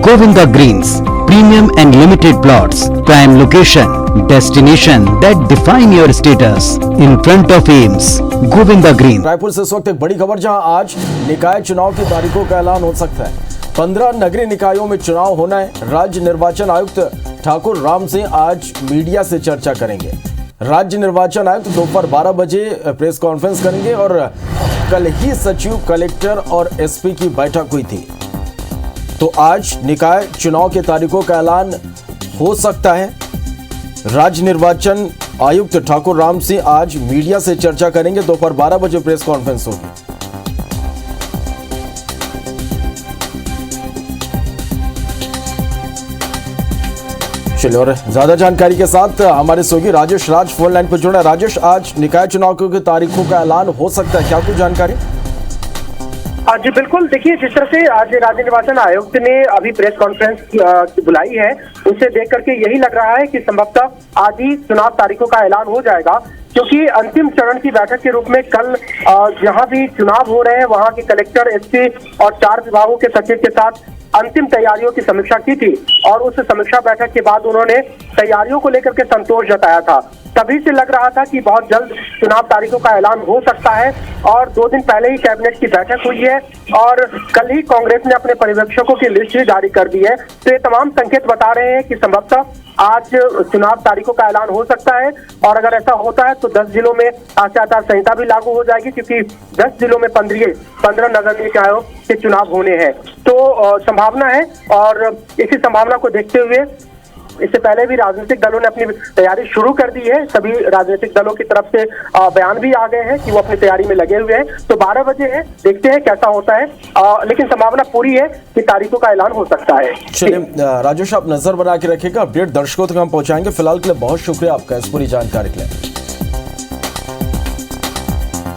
Govinda Greens, premium and limited plots, prime location, destination that define your status in front of AIIMS. Govinda Greens. Raipur से इस वक्त एक बड़ी खबर, जहां आज निकाय चुनाव की तारीखों का ऐलान हो सकता है। 15 नगरीय निकायों में चुनाव होना है। राज्य निर्वाचन आयुक्त ठाकुर राम सिंह आज मीडिया से चर्चा करेंगे। राज्य निर्वाचन आयुक्त दोपहर 12 बजे प्रेस कॉन्फ्रेंस करेंगे और कल ही सचिव, कलेक्टर और एसपी की बैठक हुई थी। तो आज निकाय चुनाव के तारीखों का ऐलान हो सकता है। राज्य निर्वाचन आयुक्त ठाकुर राम सिंह आज मीडिया से चर्चा करेंगे। दोपहर 12 बजे प्रेस कॉन्फ्रेंस होगी। चलिए, और ज्यादा जानकारी के साथ हमारे सहयोगी राजेश फोन लाइन पर जुड़ा। राजेश, आज निकाय चुनाव की तारीखों का ऐलान हो सकता है, क्या कुछ जानकारी? जी बिल्कुल, देखिए जिस तरह से आज राज्य निर्वाचन आयुक्त ने अभी प्रेस कॉन्फ्रेंस बुलाई है, उसे देख करके यही लग रहा है कि संभवतः आज ही चुनाव तारीखों का ऐलान हो जाएगा, क्योंकि अंतिम चरण की बैठक के रूप में कल जहां भी चुनाव हो रहे हैं वहां के कलेक्टर, एसपी और 4 विभागों के सचिव के साथ अंतिम तैयारियों की समीक्षा की थी और उस समीक्षा बैठक के बाद उन्होंने तैयारियों को लेकर के संतोष जताया था। तभी से लग रहा था कि बहुत जल्द चुनाव तारीखों का ऐलान हो सकता है और 2 दिन पहले ही कैबिनेट की बैठक हुई है और कल ही कांग्रेस ने अपने पर्यवेक्षकों की लिस्ट भी जारी कर दी है। तो ये तमाम संकेत बता रहे हैं कि संभवतः आज चुनाव तारीखों का ऐलान हो सकता है और अगर ऐसा होता है तो 10 जिलों में आचार संहिता भी लागू हो जाएगी, क्योंकि 10 जिलों में 15 नगर निकायों के चुनाव होने हैं। तो संभावना है और इसी संभावना को देखते हुए इससे पहले भी राजनीतिक दलों ने अपनी तैयारी शुरू कर दी है। सभी राजनीतिक दलों की तरफ से बयान भी आ गए हैं कि वो अपनी तैयारी में लगे हुए हैं। तो 12 बजे है, देखते हैं कैसा होता है, लेकिन संभावना पूरी है कि तारीखों का ऐलान हो सकता है। चलिए राजेश, आप नजर बना के रखिएगा, अपडेट दर्शकों तक हम पहुंचाएंगे। फिलहाल के लिए बहुत शुक्रिया आपका इस पूरी जानकारी के लिए।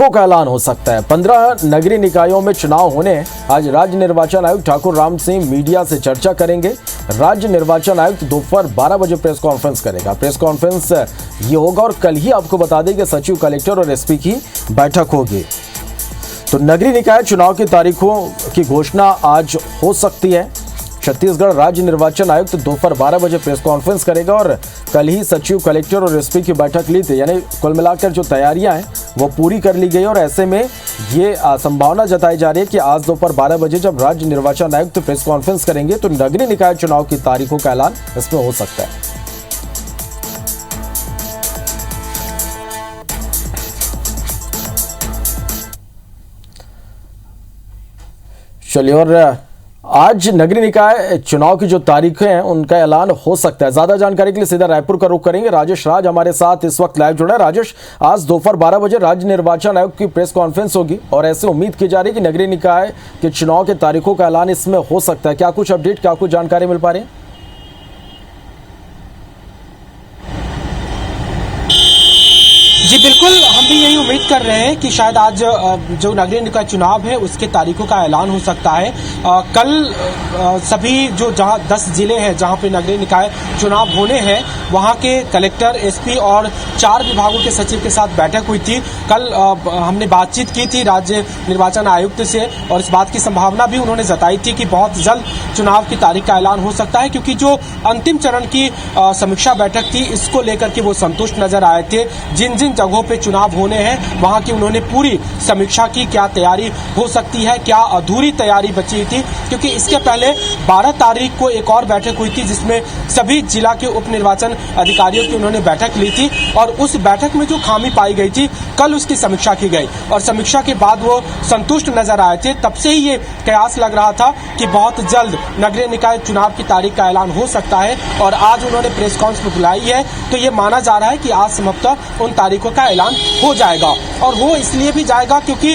का ऐलान हो सकता है। 15 नगरीय निकायों में चुनाव होने हैं। आज राज्य निर्वाचन आयुक्त ठाकुर राम सिंह मीडिया से चर्चा करेंगे। राज्य निर्वाचन आयुक्त दोपहर 12 बजे प्रेस कॉन्फ्रेंस करेगा। प्रेस कॉन्फ्रेंस ये होगा और कल ही आपको बता दें कि सचिव, कलेक्टर और एसपी की बैठक होगी। तो नगरीय निकाय चुनाव की तारीखों की घोषणा आज हो सकती है। छत्तीसगढ़ राज्य निर्वाचन आयुक्त दोपहर 12 बजे प्रेस कॉन्फ्रेंस करेगा और कल ही सचिव, कलेक्टर और एसपी की बैठक ली थी। यानी कुल मिलाकर जो तैयारियां हैं वो पूरी कर ली गई और ऐसे में ये संभावना जताई जा रही है कि आज दोपहर 12 बजे जब राज्य निर्वाचन आयुक्त प्रेस कॉन्फ्रेंस करेंगे तो नगरीय निकाय चुनाव की तारीखों का ऐलान इसमें हो सकता है। चलिए, और आज नगरीय निकाय चुनाव की जो तारीखें हैं उनका ऐलान हो सकता है। ज्यादा जानकारी के लिए सीधा रायपुर का रुख करेंगे। राजेश हमारे साथ इस वक्त लाइव जुड़ा है। राजेश, आज दोपहर 12 बजे राज्य निर्वाचन आयोग की प्रेस कॉन्फ्रेंस होगी और ऐसे उम्मीद की जा रही है कि नगरीय निकाय के चुनाव के तारीखों का ऐलान इसमें हो सकता है। क्या कुछ अपडेट, क्या कुछ जानकारी मिल पा रही है? जी बिल्कुल, हम भी यही उम्मीद कर रहे हैं कि शायद आज जो नगरीय निकाय चुनाव है उसके तारीखों का ऐलान हो सकता है। कल सभी जो जहां 10 जिले हैं जहां पे नगरीय निकाय चुनाव होने हैं वहां के कलेक्टर, एसपी और 4 विभागों के सचिव के साथ बैठक हुई थी। कल हमने बातचीत की थी राज्य निर्वाचन आयुक्त से और इस बात की संभावना भी उन्होंने जताई थी कि बहुत जल्द चुनाव की तारीख का ऐलान हो सकता है, क्योंकि जो अंतिम चरण की समीक्षा बैठक थी इसको लेकर के वो संतुष्ट नजर आए थे। जिन जिन जगहों पे चुनाव होने हैं वहां की उन्होंने पूरी समीक्षा की, क्या तैयारी हो सकती है, क्या अधूरी तैयारी बची थी, क्योंकि इसके पहले 12 तारीख को एक और बैठक हुई थी जिसमें सभी जिला के उप निर्वाचन अधिकारियों की उन्होंने बैठक ली थी और उस बैठक में जो खामी पाई गई थी कल उसकी समीक्षा की गई और समीक्षा के बाद वो संतुष्ट नजर आए थे। तब से ही ये कयास लग रहा था कि बहुत जल्द नगरीय निकाय चुनाव की तारीख का ऐलान हो सकता है और आज उन्होंने प्रेस कॉन्फ्रेंस बुलाई है तो ये माना जा रहा है कि आज संभवतः उन तारीखों का ऐलान हो जाएगा। और वो इसलिए भी जाएगा क्योंकि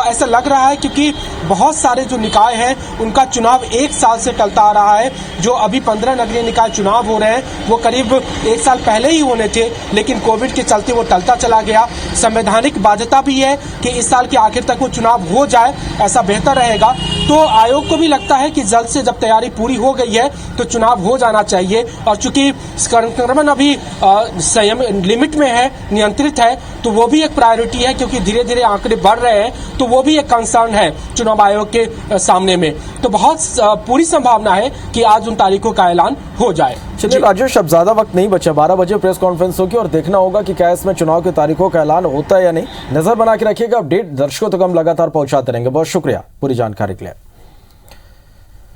ऐसा लग रहा है क्योंकि बहुत सारे जो निकाय हैं उनका चुनाव 1 साल से टलता आ रहा है। जो अभी 15 नगरीय निकाय चुनाव हो रहे हैं वो करीब 1 साल पहले ही होने थे, लेकिन कोविड के चलते वो टलता चला गया। संवैधानिक बाध्यता भी है कि इस साल के आखिर तक वो चुनाव हो जाए, ऐसा बेहतर रहेगा। तो आयोग को भी लगता है कि जल्द से जब तैयारी पूरी हो गई है तो चुनाव हो जाना चाहिए और चूंकि संक्रमण अभी संयम लिमिट में है, नियंत्रित है, तो वो भी एक प्रायोरिटी है क्योंकि धीरे धीरे आंकड़े बढ़ रहे हैं। तो तो वो भी एक कंसर्न है चुनाव आयोग के सामने में। तो बहुत पूरी संभावना है कि आज उन तारीखों का ऐलान हो जाए। चलिए राजेश, अब ज्यादा वक्त नहीं बचा, 12 बजे प्रेस कॉन्फ्रेंस होगी और देखना होगा कि क्या इसमें चुनाव की तारीखों का ऐलान होता है या नहीं। नजर बना के रखिएगा, अपडेट दर्शकों तक हम लगातार पहुंचाते रहेंगे। बहुत शुक्रिया पूरी जानकारी के लिए।